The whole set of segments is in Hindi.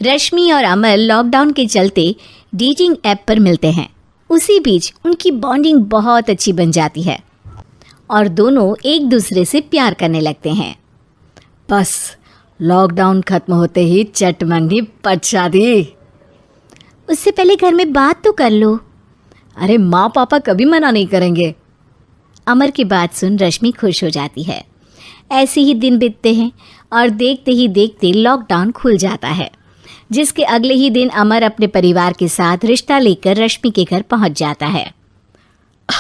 रश्मि और अमर लॉकडाउन के चलते डेटिंग ऐप पर मिलते हैं। उसी बीच उनकी बॉन्डिंग बहुत अच्छी बन जाती है और दोनों एक दूसरे से प्यार करने लगते हैं। बस लॉकडाउन खत्म होते ही चट मंगी पट शादी। उससे पहले घर में बात तो कर लो। अरे माँ पापा कभी मना नहीं करेंगे। अमर की बात सुन रश्मि खुश हो जाती है। ऐसे ही दिन बीतते हैं और देखते ही देखते लॉकडाउन खुल जाता है, जिसके अगले ही दिन अमर अपने परिवार के साथ रिश्ता लेकर रश्मि के घर पहुंच जाता है।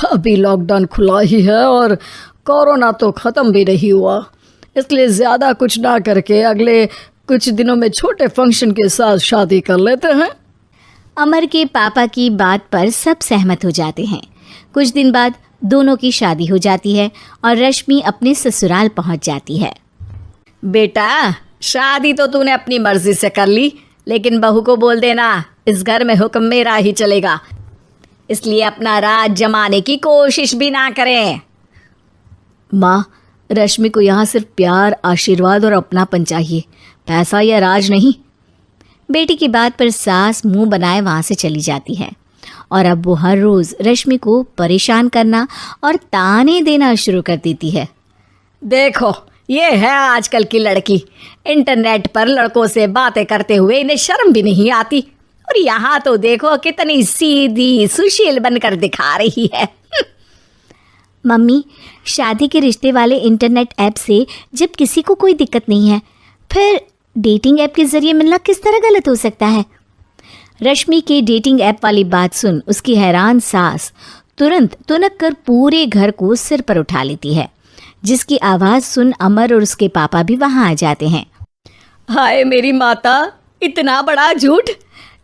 अभी लॉकडाउन खुला ही है और कोरोना तो ख़त्म भी नहीं हुआ, इसलिए ज़्यादा कुछ ना करके अगले कुछ दिनों में छोटे फंक्शन के साथ शादी कर लेते हैं। अमर के पापा की बात पर सब सहमत हो जाते हैं। कुछ दिन बाद दोनों की शादी हो जाती है और रश्मि अपने ससुराल पहुंच जाती है। बेटा, शादी तो तूने अपनी मर्जी से कर ली, लेकिन बहू को बोल देना इस घर में हुक्म मेरा ही चलेगा, इसलिए अपना राज जमाने की कोशिश भी ना करें। माँ, रश्मि को यहाँ सिर्फ प्यार, आशीर्वाद और अपनापन चाहिए, पैसा या राज नहीं। बेटी की बात पर सास मुंह बनाए वहाँ से चली जाती है और अब वो हर रोज़ रश्मि को परेशान करना और ताने देना शुरू कर देती है। देखो, ये है आजकल की लड़की, इंटरनेट पर लड़कों से बातें करते हुए इन्हें शर्म भी नहीं आती, और यहाँ तो देखो कितनी सीधी सुशील बनकर दिखा रही है। मम्मी, शादी के रिश्ते वाले इंटरनेट ऐप से जब किसी को कोई दिक्कत नहीं है, फिर डेटिंग ऐप के ज़रिए मिलना किस तरह गलत हो सकता है? रश्मि के डेटिंग ऐप वाली बात सुन उसकी हैरान सास तुरंत तुनक कर पूरे घर को सिर पर उठा लेती है, जिसकी आवाज़ सुन अमर और उसके पापा भी वहाँ आ जाते हैं। हाय मेरी माता, इतना बड़ा झूठ!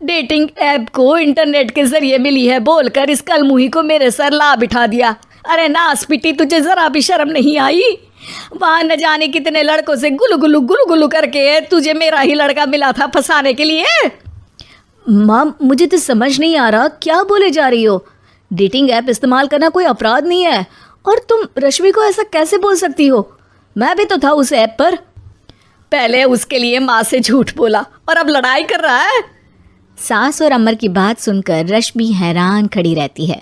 डेटिंग ऐप को इंटरनेट के जरिए मिली है बोलकर इस कलमुही को मेरे सर ला बिठा दिया। अरे नास पिटी, तुझे ज़रा भी शर्म नहीं आई? वहाँ न जाने कितने लड़कों से गुलू गुलू करके तुझे मेरा ही लड़का मिला था फंसाने के लिए। माँ, मुझे तो समझ नहीं आ रहा क्या बोले जा रही हो। डेटिंग ऐप इस्तेमाल करना कोई अपराध नहीं है, और तुम रश्मि को ऐसा कैसे बोल सकती हो? मैं भी तो था उस ऐप पर। पहले उसके लिए माँ से झूठ बोला और अब लड़ाई कर रहा है। सास और अमर की बात सुनकर रश्मि हैरान खड़ी रहती है।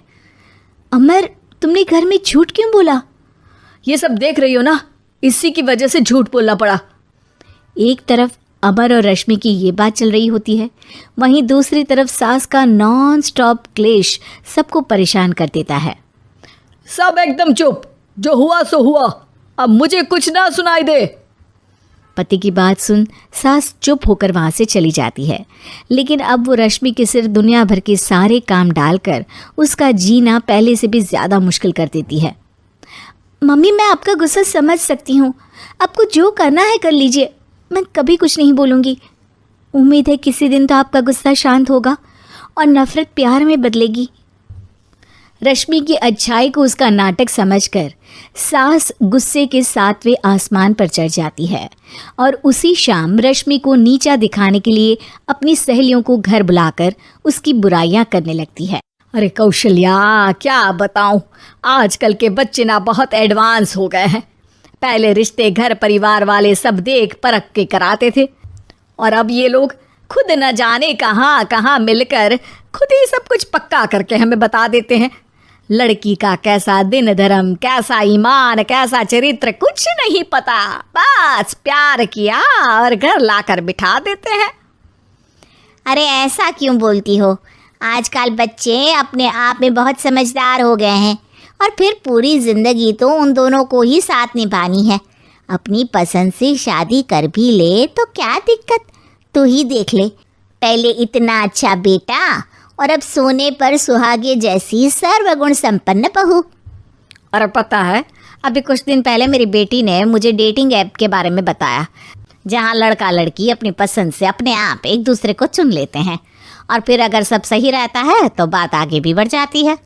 अमर, तुमने घर में झूठ क्यों बोला? ये सब देख रही हो ना, इसी की वजह से झूठ बोलना पड़ा। एक तरफ अमर और रश्मि की ये बात चल रही होती है, वहीं दूसरी तरफ सास का नॉन स्टॉप क्लेश सबको परेशान कर देता है। सब एकदम चुप, जो हुआ सो हुआ, अब मुझे कुछ ना सुनाई दे। पति की बात सुन सास चुप होकर वहाँ से चली जाती है, लेकिन अब वो रश्मि के सिर दुनिया भर के सारे काम डालकर उसका जीना पहले से भी ज़्यादा मुश्किल कर देती है। मम्मी, मैं आपका गुस्सा समझ सकती हूँ, आपको जो करना है कर लीजिए, मैं कभी कुछ नहीं बोलूँगी। उम्मीद है किसी दिन तो आपका गुस्सा शांत होगा और नफ़रत प्यार में बदलेगी। रश्मि की अच्छाई को उसका नाटक समझकर सास गुस्से के 7वें आसमान पर चढ़ जाती है और उसी शाम रश्मि को नीचा दिखाने के लिए अपनी सहेलियों को घर बुलाकर उसकी बुराइयां करने लगती है। अरे कौशल्या, क्या बताऊं, आजकल के बच्चे ना बहुत एडवांस हो गए हैं। पहले रिश्ते घर परिवार वाले सब देख परख के कराते थे, और अब ये लोग खुद न जाने कहाँ कहाँ मिलकर खुद ही सब कुछ पक्का करके हमें बता देते हैं। लड़की का कैसा दिन धर्म, कैसा ईमान, कैसा चरित्र कुछ नहीं पता, बस प्यार किया और घर लाकर बिठा देते हैं। अरे ऐसा क्यों बोलती हो? आजकल बच्चे अपने आप में बहुत समझदार हो गए हैं, और फिर पूरी ज़िंदगी तो उन दोनों को ही साथ निभानी है। अपनी पसंद से शादी कर भी ले तो क्या दिक्कत, तू ही देख ले, पहले इतना अच्छा बेटा और अब सोने पर सुहागे जैसी सर्वगुण संपन्न बहू। और पता है, अभी कुछ दिन पहले मेरी बेटी ने मुझे डेटिंग ऐप के बारे में बताया, जहाँ लड़का लड़की अपनी पसंद से अपने आप एक दूसरे को चुन लेते हैं, और फिर अगर सब सही रहता है तो बात आगे भी बढ़ जाती है।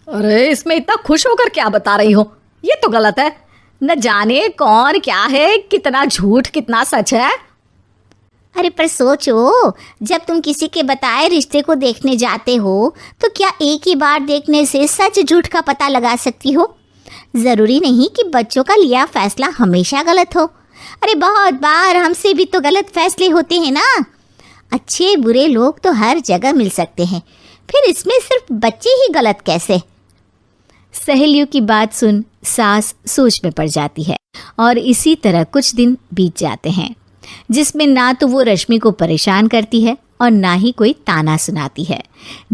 अरे इसमें इतना खुश होकर क्या बता रही हो? ये तो गलत है। न जाने कौन क्या है, कितना झूठ कितना सच है। अरे पर सोचो, जब तुम किसी के बताए रिश्ते को देखने जाते हो तो क्या एक ही बार देखने से सच झूठ का पता लगा सकती हो? ज़रूरी नहीं कि बच्चों का लिया फैसला हमेशा गलत हो। अरे बहुत बार हमसे भी तो गलत फैसले होते हैं ना। अच्छे बुरे लोग तो हर जगह मिल सकते हैं, फिर इसमें सिर्फ बच्चे ही गलत कैसे? सहेलियों की बात सुन सास सोच में पड़ जाती है और इसी तरह कुछ दिन बीत जाते हैं जिसमें ना तो वो रश्मि को परेशान करती है और ना ही कोई ताना सुनाती है,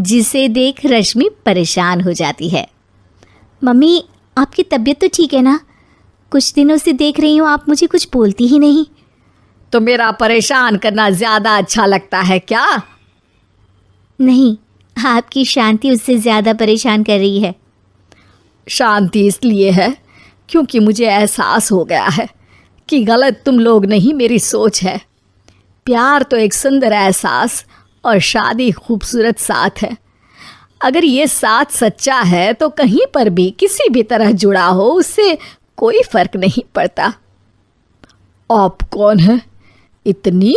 जिसे देख रश्मि परेशान हो जाती है। मम्मी, आपकी तबीयत तो ठीक है ना? कुछ दिनों से देख रही हूँ आप मुझे कुछ बोलती ही नहीं। तो मेरा परेशान करना ज़्यादा अच्छा लगता है क्या? नहीं, आपकी शांति उससे ज़्यादा परेशान कर रही है। शांति इसलिए है क्योंकि मुझे एहसास हो गया है कि गलत तुम लोग नहीं, मेरी सोच है। प्यार तो एक सुंदर एहसास और शादी खूबसूरत साथ है। अगर ये साथ सच्चा है तो कहीं पर भी किसी भी तरह जुड़ा हो उससे कोई फर्क नहीं पड़ता। आप कौन है? इतनी